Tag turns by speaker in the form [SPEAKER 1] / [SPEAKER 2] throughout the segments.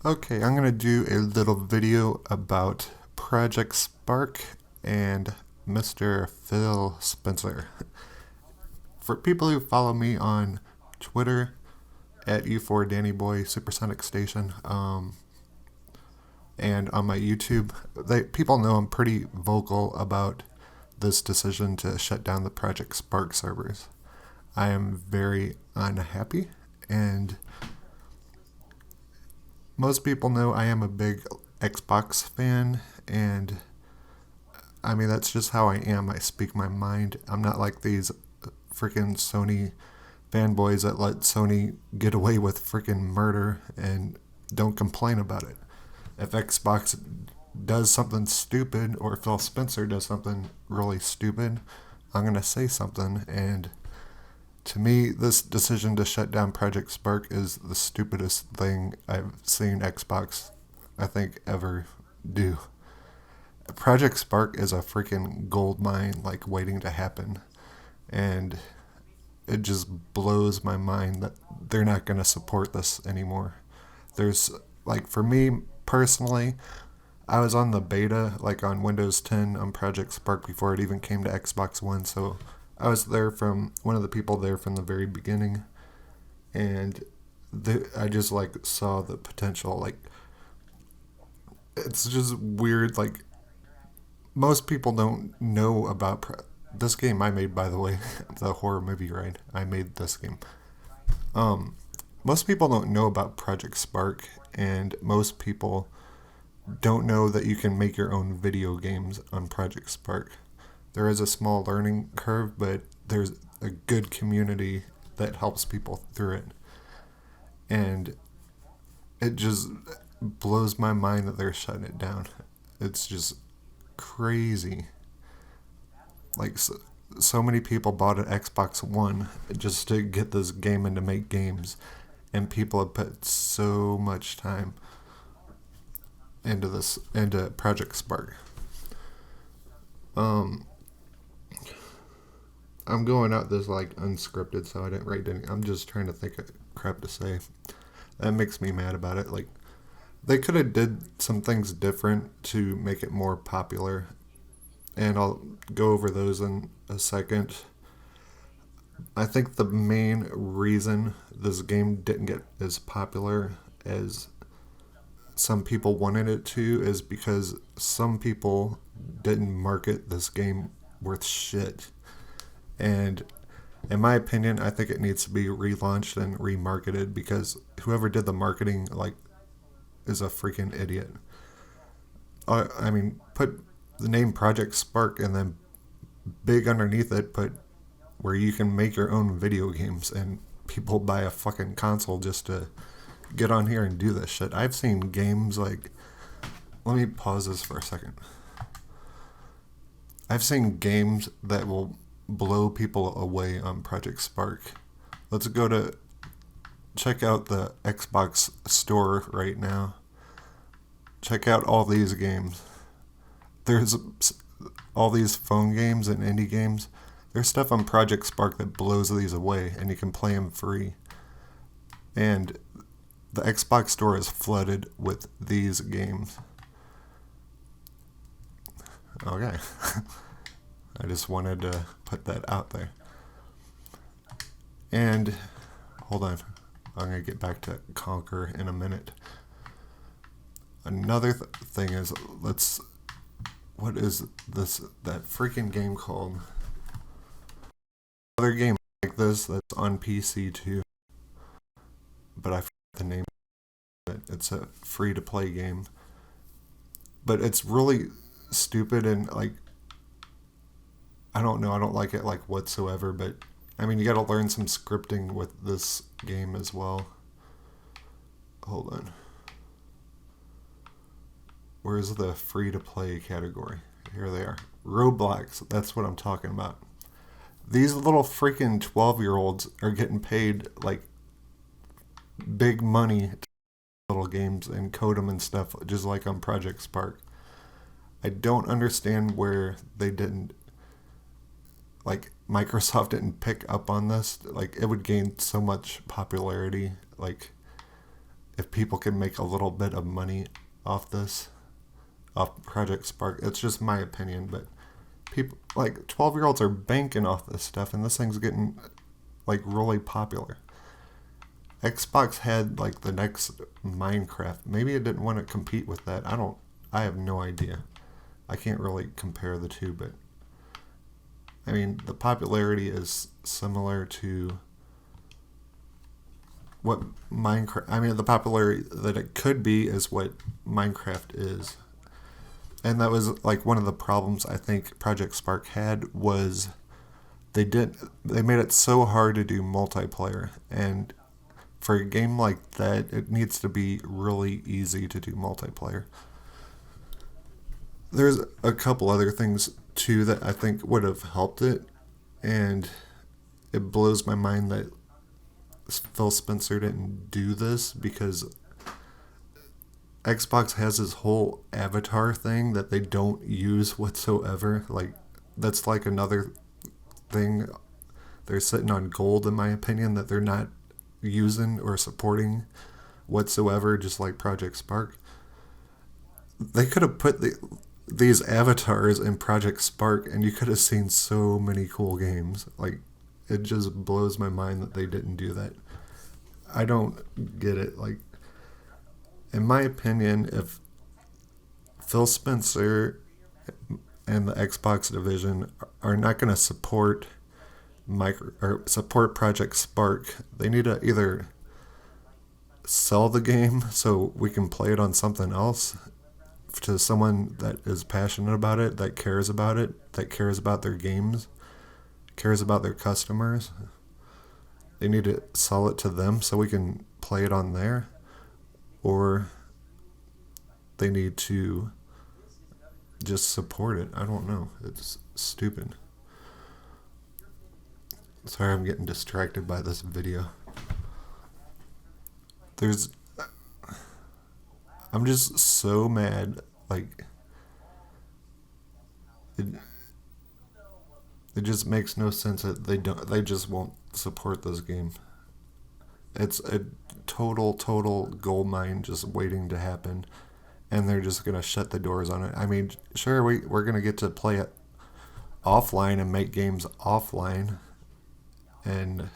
[SPEAKER 1] Okay, I'm going to do a little video about Project Spark and Mr. Phil Spencer. For people who follow me on Twitter at U4DannyBoy Supersonic Station, and on my YouTube, people know I'm pretty vocal about this decision to shut down the Project Spark servers. I am very unhappy, and most people know I am a big Xbox fan, and I mean, that's just how I am. I speak my mind. I'm not like these freaking Sony fanboys that let Sony get away with freaking murder and don't complain about it. If Xbox does something stupid, or if Phil Spencer does something really stupid, I'm going to say something. And to me, this decision to shut down Project Spark is the stupidest thing I've seen Xbox, I think, ever do. Project Spark is a freaking gold mine, like, waiting to happen. And it just blows my mind that they're not going to support this anymore. There's, like, for me personally, I was on the beta, like, on Windows 10 on Project Spark before it even came to Xbox One, so I was there from one of the people there from the very beginning. And I just, like, saw the potential. Like, it's just weird. Like, most people don't know about this game I made, by the way, the horror movie, right? I made this game. Most people don't know about Project Spark, and most people don't know that you can make your own video games on Project Spark. There is a small learning curve, but there's a good community that helps people through it. And it just blows my mind that they're shutting it down. It's just crazy. Like, so many people bought an Xbox One just to get this game and to make games, and people have put so much time into Project Spark. I'm going out this, like, unscripted, so I didn't write any. I'm just trying to think of crap to say. That makes me mad about it. Like, they could have did some things different to make it more popular, and I'll go over those in a second. I think the main reason this game didn't get as popular as some people wanted it to is because some people didn't market this game worth shit. And in my opinion, I think it needs to be relaunched and remarketed, because whoever did the marketing, like, is a freaking idiot. I mean, put the name Project Spark and then big underneath it, put where you can make your own video games, and people buy a fucking console just to get on here and do this shit. I've seen games like, let me pause this for a second. I've seen games that will blow people away on Project Spark. Let's go to check out the Xbox store right now. Check out all these games. There's all these phone games and indie games. There's stuff on Project Spark that blows these away, and you can play them free. And the Xbox store is flooded with these games. Okay. I just wanted to put that out there. And hold on, I'm going to get back to Conquer in a minute. Another thing is, what is that freaking game called? Another game like this that's on PC too, but I forgot the name of it. It's a free to play game, but it's really stupid, and, like, I don't know, I don't like it, like, whatsoever. But I mean, you gotta learn some scripting with this game as well. Hold on, where's the free to play category? Here they are. Roblox, that's what I'm talking about. These little freaking 12-year-olds are getting paid, like, big money to little games and code them and stuff, just like on Project Spark. I don't understand where they didn't, like, Microsoft didn't pick up on this. Like, it would gain so much popularity. Like, if people can make a little bit of money off this, off Project Spark. It's just my opinion, but people like 12-year-olds are banking off this stuff, and this thing's getting like really popular. Xbox had like the next Minecraft. Maybe it didn't want to compete with that. I have no idea. I can't really compare the two, but I mean, the popularity is similar to what Minecraft, I mean, the popularity that it could be is what Minecraft is. And that was like one of the problems I think Project Spark had was they made it so hard to do multiplayer, and for a game like that, it needs to be really easy to do multiplayer. There's a couple other things too that I think would have helped it, and it blows my mind that Phil Spencer didn't do this, because Xbox has this whole avatar thing that they don't use whatsoever. Like, that's like another thing. They're sitting on gold, in my opinion, that they're not using or supporting whatsoever, just like Project Spark. They could have put these avatars in Project Spark, and you could have seen so many cool games. Like, it just blows my mind that they didn't do that. I don't get it. Like, in my opinion, if Phil Spencer and the Xbox division are not going to support support Project Spark, they need to either sell the game so we can play it on something else to someone that is passionate about it, that cares about it, that cares about their games, cares about their customers. They need to sell it to them so we can play it on there, or they need to just support it. I don't know. It's stupid. Sorry, I'm getting distracted by this video. I'm just so mad. Like, it just makes no sense that they just won't support this game. It's a total gold mine just waiting to happen, and they're just gonna shut the doors on it. I mean, sure, we're gonna get to play it offline and make games offline, and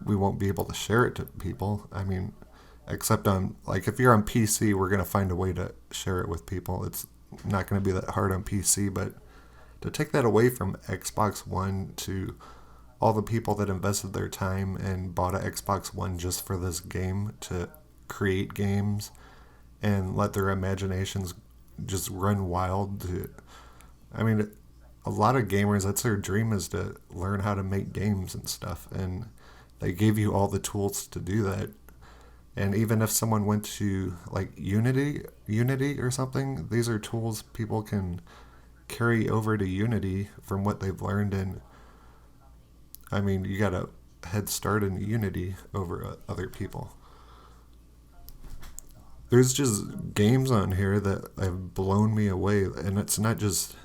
[SPEAKER 1] we won't be able to share it to people. I mean, except on, like, if you're on PC, we're gonna find a way to share it with people. It's not gonna be that hard on PC, but to take that away from Xbox One to all the people that invested their time and bought an Xbox One just for this game to create games and let their imaginations just run wild. I mean, a lot of gamers, that's their dream, is to learn how to make games and stuff, and they gave you all the tools to do that. And even if someone went to like Unity or something, these are tools people can carry over to Unity from what they've learned. And I mean, you got a head start in Unity over other people. There's just games on here that have blown me away, and it's not just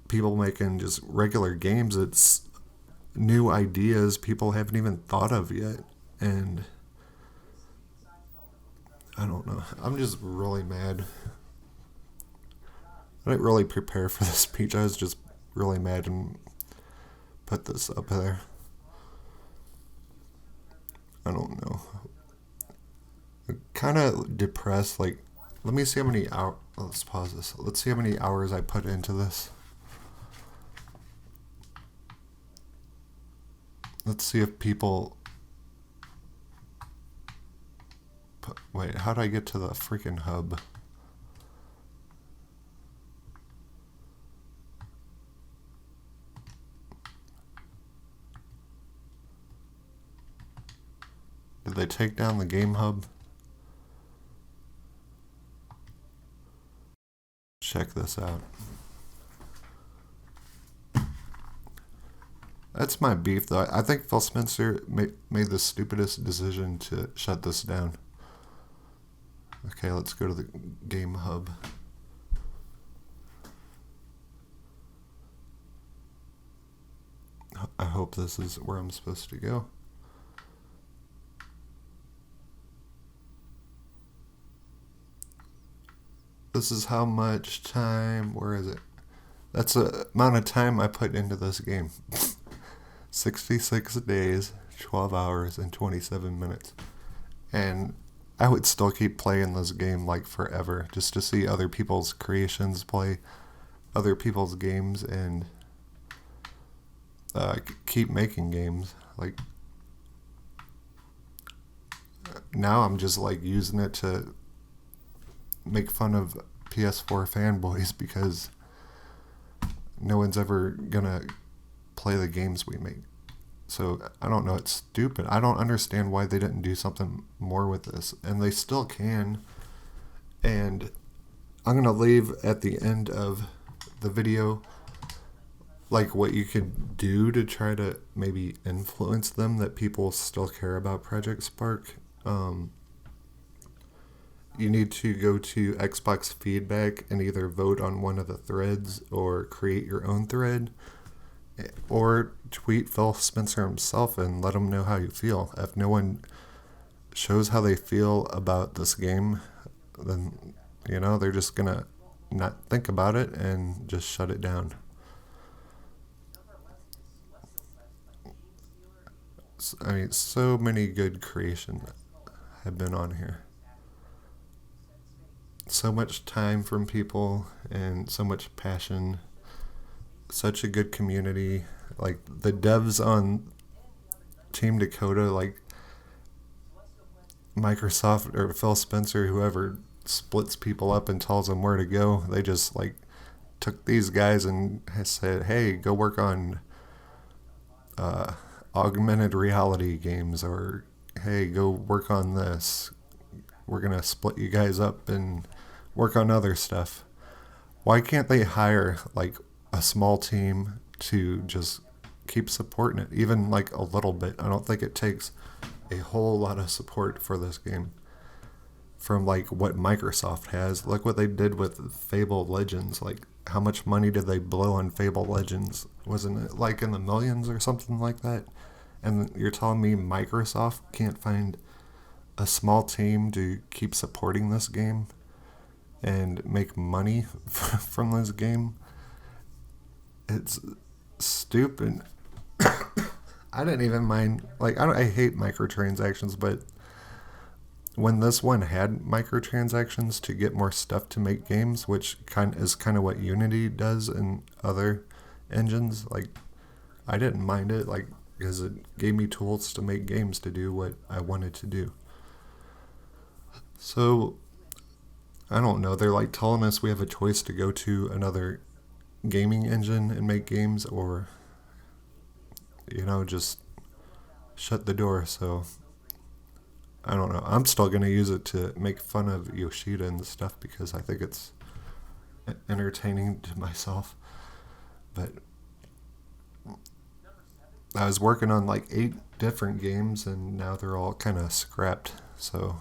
[SPEAKER 1] people making just regular games. It's new ideas people haven't even thought of yet, and I don't know. I'm just really mad. I didn't really prepare for this speech. I was just really mad and put this up there. I don't know. I'm kind of depressed. Like, let me see how many hours. Let's pause this. Let's see how many hours I put into this. Let's see if people. Wait, how do I get to the freaking hub? Did they take down the game hub? Check this out. That's my beef, though. I think Phil Spencer made the stupidest decision to shut this down. Okay, let's go to the game hub. I hope this is where I'm supposed to go. This is how much time. Where is it? That's the amount of time I put into this game. 66 days, 12 hours, and 27 minutes. And I would still keep playing this game like forever just to see other people's creations, play other people's games, and keep making games. Like, now I'm just like using it to make fun of PS4 fanboys because no one's ever gonna play the games we make. So I don't know, it's stupid. I don't understand why they didn't do something more with this, and they still can. And I'm gonna leave at the end of the video like what you could do to try to maybe influence them that people still care about Project Spark. You need to go to Xbox feedback and either vote on one of the threads or create your own thread, or tweet Phil Spencer himself and let him know how you feel. If no one shows how they feel about this game, then, they're just gonna not think about it and just shut it down. I mean, so many good creations have been on here. So much time from people and so much passion. Such a good community. Like, the devs on Team Dakota, like Microsoft or Phil Spencer, whoever splits people up and tells them where to go, they just like took these guys and said, hey, go work on augmented reality games, or hey, go work on this. We're going to split you guys up and work on other stuff. Why can't they hire like a small team to just keep supporting it, even like a little bit? I don't think it takes a whole lot of support for this game from like what Microsoft has. Look what they did with Fable Legends. Like, how much money did they blow on Fable Legends? Wasn't it like in the millions or something like that? And you're telling me Microsoft can't find a small team to keep supporting this game and make money from this game? It's stupid. I didn't even mind. Like, I hate microtransactions, but when this one had microtransactions to get more stuff to make games, which is kind of what Unity does in other engines, like, I didn't mind it, like, because it gave me tools to make games to do what I wanted to do. So, I don't know. They're like telling us we have a choice to go to another gaming engine and make games, or, just shut the door. So, I don't know. I'm still going to use it to make fun of Yoshida and stuff because I think it's entertaining to myself. But I was working on like 8 different games and now they're all kind of scrapped. So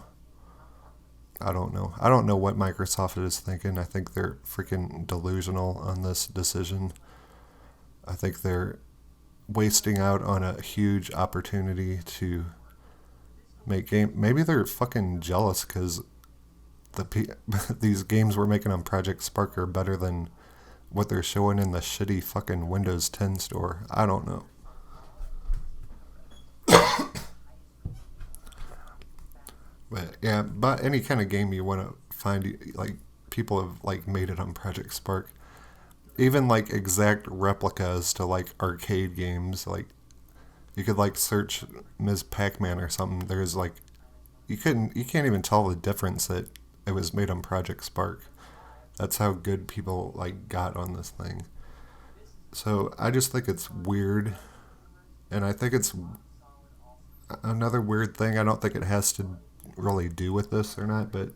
[SPEAKER 1] I don't know. I don't know what Microsoft is thinking. I think they're freaking delusional on this decision. I think they're wasting out on a huge opportunity to make game. Maybe they're fucking jealous because these games we're making on Project Spark are better than what they're showing in the shitty fucking Windows 10 store. I don't know. But yeah, but any kind of game you want to find, like, people have like made it on Project Spark. Even like exact replicas to like arcade games, like you could like search Ms. Pac-Man or something. There's like you can't even tell the difference that it was made on Project Spark. That's how good people like got on this thing. So I just think it's weird, and I think it's another weird thing. I don't think it has to really do with this or not, but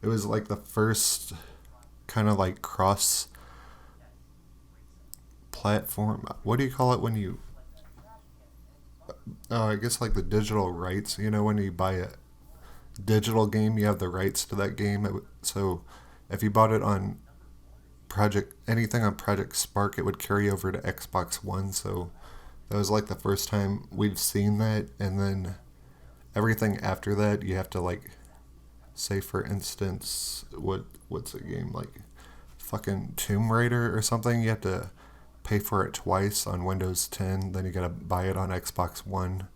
[SPEAKER 1] it was like the first kind of like cross platform. What do you call it when you? Oh, I guess like the digital rights. When you buy a digital game, you have the rights to that game. So if you bought it on anything on Project Spark, it would carry over to Xbox One. So that was like the first time we've seen that, and then everything after that, you have to like Say for instance, what's a game like fucking Tomb Raider or something? You have to pay for it twice on Windows 10, then you gotta buy it on Xbox One.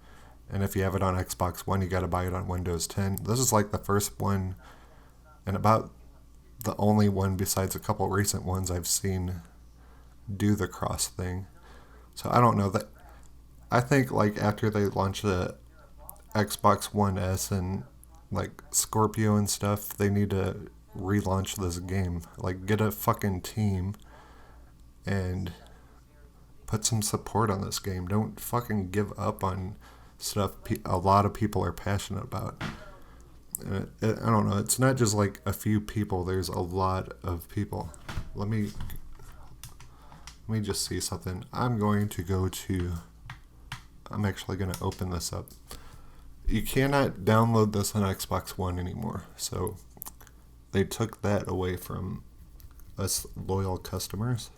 [SPEAKER 1] And if you have it on Xbox One, you gotta buy it on Windows 10. This is like the first one and about the only one besides a couple recent ones I've seen do the cross thing. So I don't know that. I think like after they launch the Xbox One S and like Scorpio and stuff, they need to relaunch this game. Like get a fucking team and put some support on this game. Don't fucking give up on stuff a lot of people are passionate about. I don't know. It's not just like a few people. There's a lot of people. Let me just see something. I'm actually going to open this up. You cannot download this on Xbox One anymore. So they took that away from us loyal customers.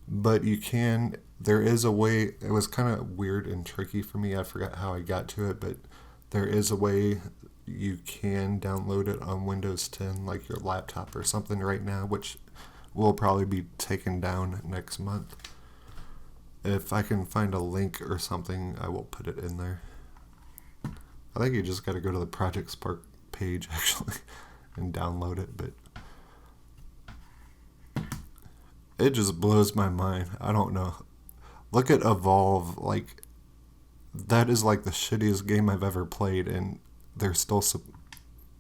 [SPEAKER 1] But you can, there is a way, it was kind of weird and tricky for me. I forgot how I got to it, but there is a way you can download it on Windows 10, like your laptop or something right now, which will probably be taken down next month. If I can find a link or something, I will put it in there. I think you just got to go to the Project Spark page, actually, and download it, but it just blows my mind. I don't know. Look at Evolve. Like, that is like the shittiest game I've ever played, and they're still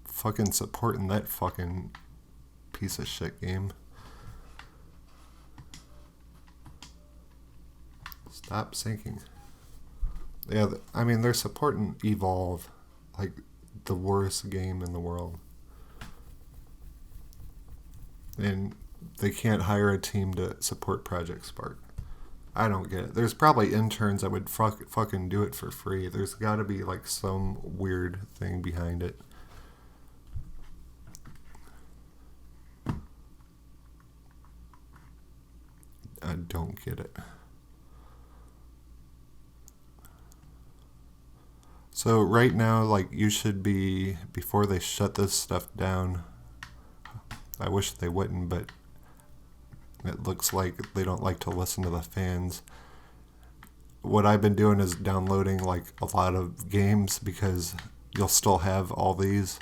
[SPEAKER 1] fucking supporting that fucking piece of shit game. Stop sinking. Yeah, I mean, they're supporting Evolve, like the worst game in the world. And they can't hire a team to support Project Spark. I don't get it. There's probably interns that would fucking do it for free. There's got to be like some weird thing behind it. I don't get it. So right now, like, you should be, before they shut this stuff down, I wish they wouldn't, but it looks like they don't like to listen to the fans. What I've been doing is downloading like a lot of games because you'll still have all these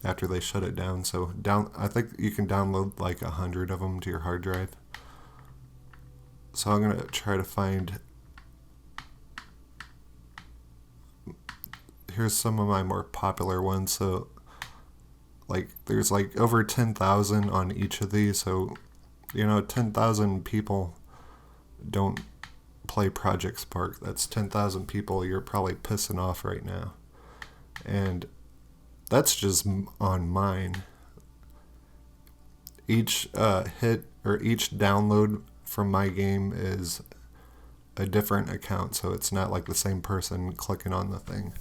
[SPEAKER 1] after they shut it down. So I think you can download like 100 of them to your hard drive. So I'm gonna try to find. Here's some of my more popular ones. So like there's like over 10,000 on each of these. So 10,000 people don't play Project Spark. That's 10,000 people you're probably pissing off right now. And that's just on mine. Each hit or each download from my game is a different account, so it's not like the same person clicking on the thing.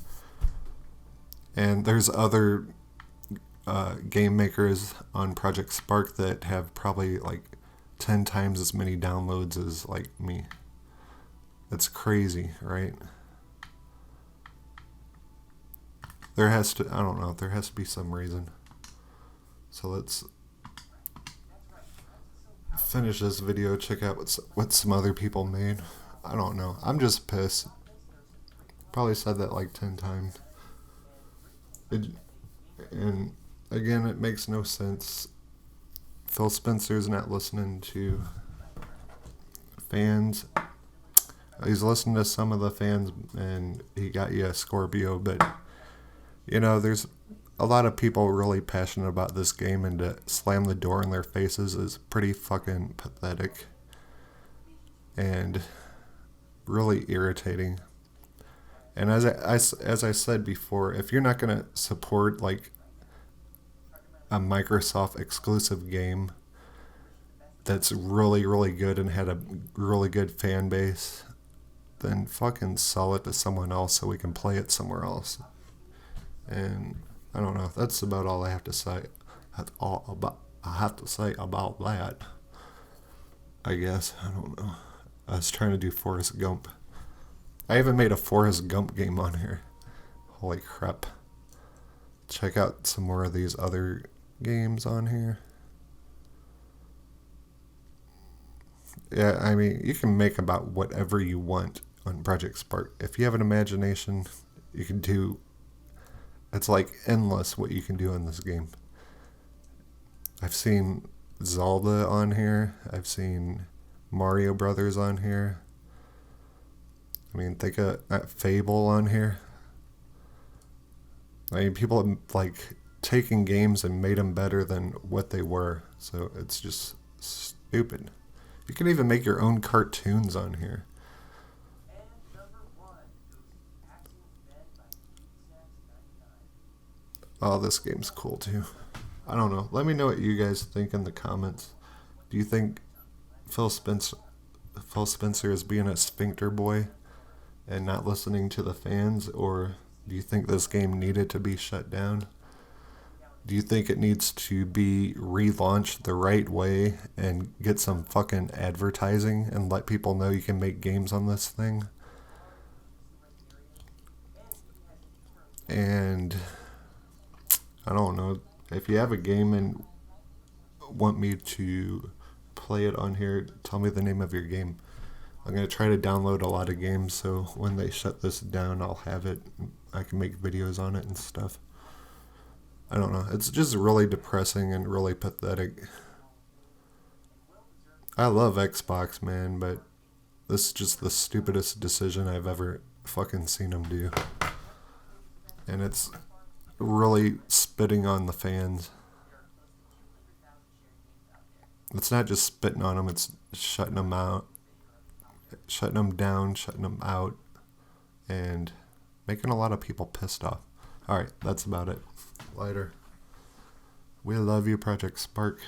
[SPEAKER 1] And there's other game makers on Project Spark that have probably like 10 times as many downloads as like me. That's crazy, right? There has to be some reason. So let's finish this video, check out what some other people made. I don't know. I'm just pissed. Probably said that like 10 times. And again, it makes no sense. Phil Spencer's not listening to fans. He's listening to some of the fans, and he got you a Scorpio, but there's a lot of people really passionate about this game, and to slam the door in their faces is pretty fucking pathetic and really irritating. And as I said before, if you're not going to support like a Microsoft exclusive game that's really, really good and had a really good fan base, then fucking sell it to someone else so we can play it somewhere else. And I don't know. That's about all I have to say. That's all I have to say about that. I guess. I don't know. I was trying to do Forrest Gump. I even made a Forrest Gump game on here. Holy crap. check out some more of these other games on here. Yeah, I mean, you can make about whatever you want on Project Spark. If you have an imagination, you can do. It's like endless what you can do in this game. I've seen Zelda on here. I've seen Mario Brothers on here. I mean, think of Fable on here. I mean, people have, like, taken games and made them better than what they were. So it's just stupid. You can even make your own cartoons on here. Oh, this game's cool too. I don't know. Let me know what you guys think in the comments. Do you think Phil Spencer is being a sphincter boy and not listening to the fans, or do you think this game needed to be shut down? Do you think it needs to be relaunched the right way and get some fucking advertising and let people know you can make games on this thing? And I don't know, if you have a game and want me to play it on here, tell me the name of your game. I'm going to try to download a lot of games so when they shut this down, I'll have it. I can make videos on it and stuff. I don't know. It's just really depressing and really pathetic. I love Xbox, man, but this is just the stupidest decision I've ever fucking seen them do. And it's really spitting on the fans. It's not just spitting on them, it's shutting them out, shutting them down, shutting them out, and making a lot of people pissed off. Alright, that's about it. Later. We love you, Project Spark.